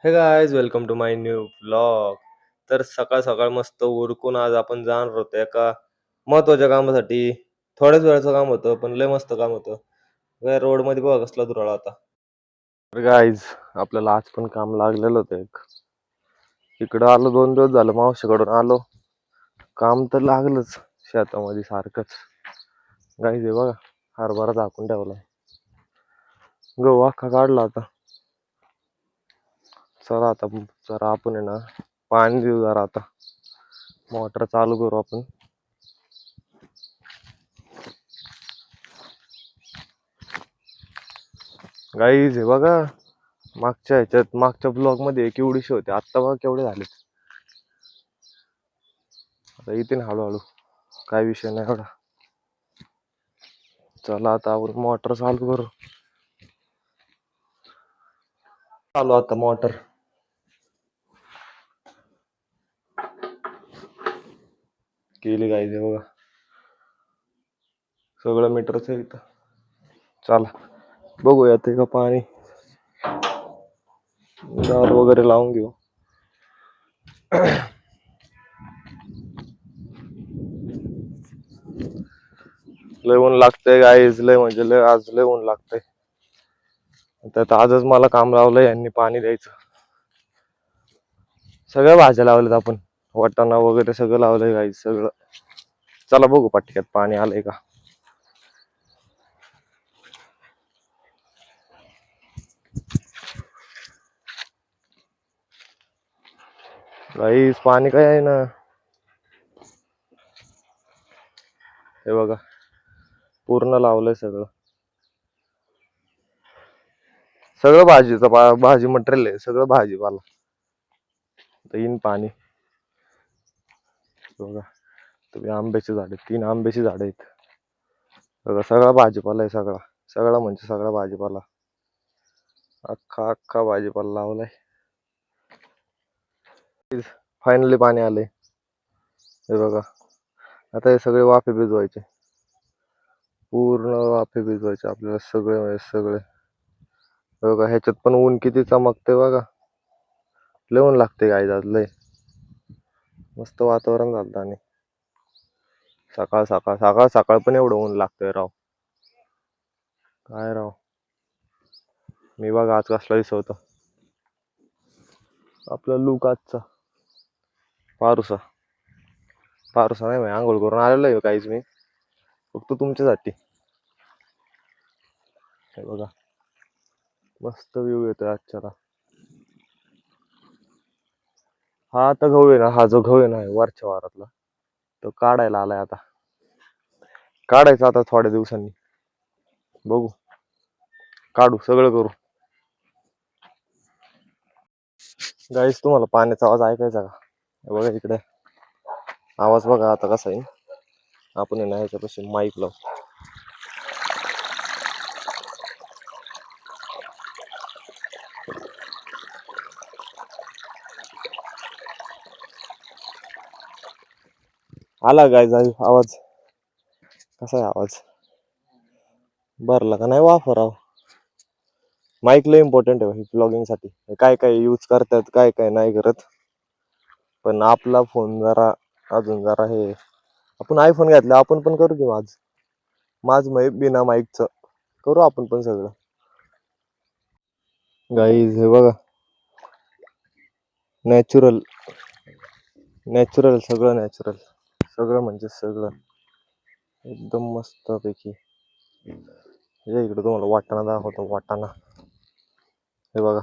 हे guys welcome to my new vlog. तर सकाळ सकाळ मस्त उरकून आज आपण जाणार होतो एका महत्वाच्या कामासाठी. थोड्याच वेळाचं काम होतं पण लय मस्त काम होतं. रोड मध्ये बघा कसला धुराळा होता. तर गाईज आपल्याला आज पण काम लागलेलं होतं एक. इकडं आलो 2 दिवस झालं मावशीकडून आलो. काम तर लागलंच शेतामध्ये सारखंच. गाईज हे बघा हरभरा झाकून ठेवलाय. गहू अख्खा काढला आता. चला आता जरा आपण आहे ना पाणी देऊ जरा आता. मोटर चालू करू आपण. गाईज हे बघा मागच्या ब्लॉग मध्ये केवढीशे होते, आता बघा केवढे झाले. आता येते ना हळूहळू, काय विषय नाही एवढा. चला आता आपण मोटर चालू करू. चालू आता मोटर. केली गाईज हे बघा, सगळं मीटरच आहे इथं. चला बघूया ते का पाणी. दार वगैरे लावून घेऊ. लय ऊन लागतंय गाईज, लय म्हणजे लय आज लय ऊन लागतंय. त्यात आजच मला काम लावलंय यांनी पाणी द्यायचं. सगळ्या भाज्या लावल्यात आपण, वाटाणा वगैरे सगळं लावलंय गाईज सगळं. चला बघू पटक्यात पाणी आलंय का. गाईज पाणी काय आहे ना, हे बघा पूर्ण लावलंय सगळं. सगळं भाजी मटेरियल आहे, सगळं भाजीपाला. येईन पाणी. बघा तुम्ही आंब्याची झाडे, 3 आंब्याची झाडं आहेत. बघा सगळा भाजीपाला आहे, सगळा सगळा म्हणजे सगळा भाजीपाला. अख्खा अख्खा भाजीपाला लावलाय. फायनली पाणी आलंय. हे बघा आता हे सगळे वाफे भिजवायचे, पूर्ण वाफे भिजवायचे आपल्याला सगळे म्हणजे सगळे. बघा ह्याच्यात पण ऊन किती चमकते बघा. लय ऊन लागते गाईज आज लय. मस्त वातावरण झालं आणि सकाळ सकाळ सकाळ सकाळ पण एवढं ऊन लागतंय राव. काय राव, मी बघा आज कसला दिसवतो आपला लुक आजचा. पारुसा पारुसा नाही भाई, आंघोळ करून आलेलो आहे काहीच मी फक्त तुमच्यासाठी. हे बघा मस्त व्ह्यू येतोय आजच्याला. हा आता गहू आहे ना, हा जो गहू आहे ना वरच्या वारातला, तो काढायला आलाय आता. काढायचा आता थोड्या दिवसांनी, बघू काढू सगळं करू. गाईस तुम्हाला पाण्याचा आवाज ऐकायचा का. हे बघा इकडे आवाज बघा आता कसा आहे. आपण आहे ना ह्याच्यापाशी माईक लावू. आला गाईज आवाज. कसा आहे आवाज, भरला का नाही वापराव. माईक लय इम्पॉर्टंट आहे ब्लॉगिंग साठी. काय काय यूज करतात काय काय नाही करत, पण आपला फोन जरा अजून जरा हे. आपण आयफोन घेतला, आपण पण करू की माझ बिना माईकच करू आपण पण सगळं. गाईज हे बघा नॅचरल नॅचरल सगळं नॅचरल, सगळं म्हणजे सगळं एकदम मस्त पैकी. हे इकडे तुम्हाला वाटाणा दाखवतो, वाटाणा. हे बघा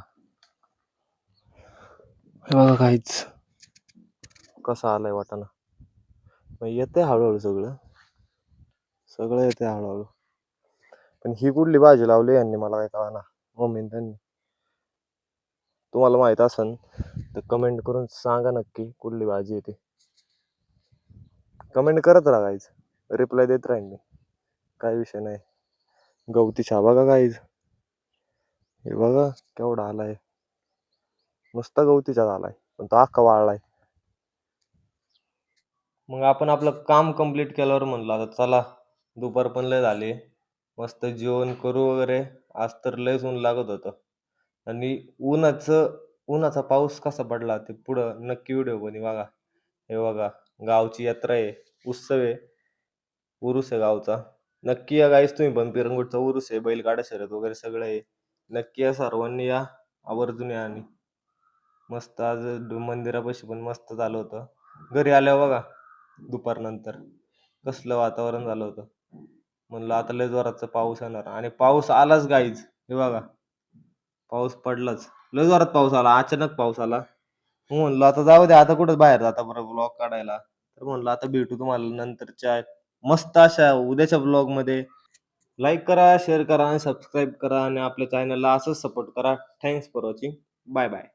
हे बघा काहीच कसा आलाय वाटाणा. येते हळूहळू सगळं सगळं येते हळूहळू. पण ही कुठली भाजी लावली यांनी मला काय कळना, मम्मीने त्यांनी. तुम्हाला माहित असेल तर कमेंट करून सांगा नक्की कुठली भाजी आहे ती. कमेंट करत राहा गाईज, रिप्लाय देत राहीन मी, काय विषय नाही. गवती छा बघा गाईज, हे बघा केवढा आलाय. नुसता गवतीचा झालाय पण तो अख्खा वाळलाय. मग आपण आपलं काम कंप्लीट केल्यावर म्हणलं आता चला दुपार पण लय झाले, मस्त जेवण करू वगैरे. आज तर लयच ऊन लागत होतं आणि उन्हाचं उन्हाचा पाऊस कसा पडला ते पुढं नक्की व्हिडिओमध्ये बघा. हे बघा, गावची यात्रा आहे, उत्सव आहे, उरूस आहे गावचा. नक्की या गाईस तुम्ही पण पिरंगुटचा उरूस आहे, बैलगाडा शर्यत वगैरे सगळं आहे. नक्की या सर्वांनी या, आवर्जून या आणि मस्त आज मंदिरापाशी पण मस्त झालं होतं. घरी आल्यावर बघा दुपारनंतर कसलं वातावरण झालं होतं. म्हणलं आता लय जोराचा पाऊस येणार आणि पाऊस आलाच गाईज. हे बघा, पाऊस पडलाच. लय जोरात पाऊस आला, अचानक पाऊस आला. मग म्हणलं आता जाऊ दे, आता कुठं बाहेर जाता बरं व्लॉग काढायला. तर म्हणलं आता भेटू तुम्हाला नंतरच्या मस्त अशा उद्याच्या व्लॉगमध्ये. लाईक करा, शेअर करा आणि सबस्क्राईब करा आणि आपल्या चॅनलला असंच सपोर्ट करा. Thanks for watching. Bye bye.